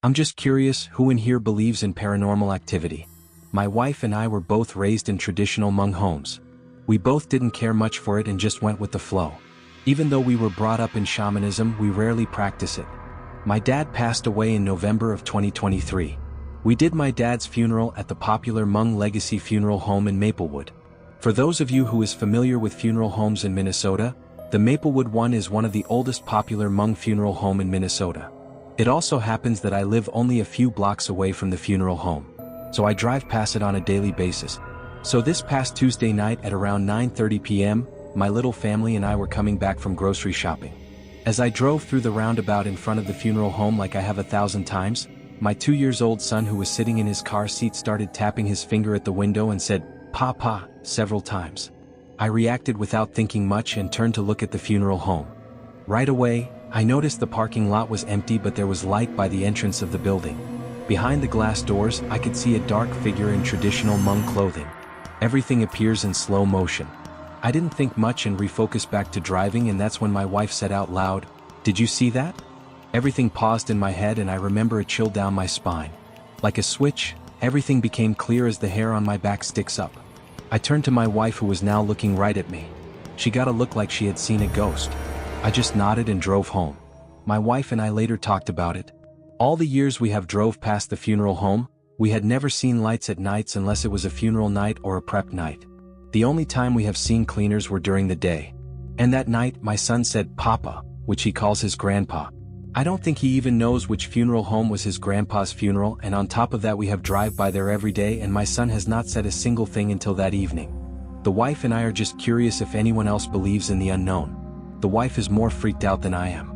I'm just curious, who in here believes in paranormal activity? My wife and I were both raised in traditional Hmong homes. We both didn't care much for it and just went with the flow. Even though we were brought up in shamanism, we rarely practice it. My dad passed away in November of 2023. We did my dad's funeral at the popular Hmong Legacy Funeral Home in Maplewood. For those of you who is familiar with funeral homes in Minnesota, the Maplewood one is one of the oldest popular Hmong funeral home in Minnesota. It also happens that I live only a few blocks away from the funeral home, so I drive past it on a daily basis. So this past Tuesday night at around 9:30 p.m., my little family and I were coming back from grocery shopping. As I drove through the roundabout in front of the funeral home like I have 1,000 times, my 2-year-old son who was sitting in his car seat started tapping his finger at the window and said, "Papa," several times. I reacted without thinking much and turned to look at the funeral home. Right away, I noticed the parking lot was empty, but there was light by the entrance of the building. Behind the glass doors, I could see a dark figure in traditional Hmong clothing. Everything appears in slow motion. I didn't think much and refocused back to driving, and that's when my wife said out loud, "Did you see that?" Everything paused in my head and I remember a chill down my spine. Like a switch, everything became clear as the hair on my back sticks up. I turned to my wife, who was now looking right at me. She got a look like she had seen a ghost. I just nodded and drove home. My wife and I later talked about it. All the years we have drove past the funeral home, we had never seen lights at nights unless it was a funeral night or a prep night. The only time we have seen cleaners were during the day. And that night, my son said "Papa," which he calls his grandpa. I don't think he even knows which funeral home was his grandpa's funeral, and on top of that we have drive by there every day, and my son has not said a single thing until that evening. The wife and I are just curious if anyone else believes in the unknown. The wife is more freaked out than I am.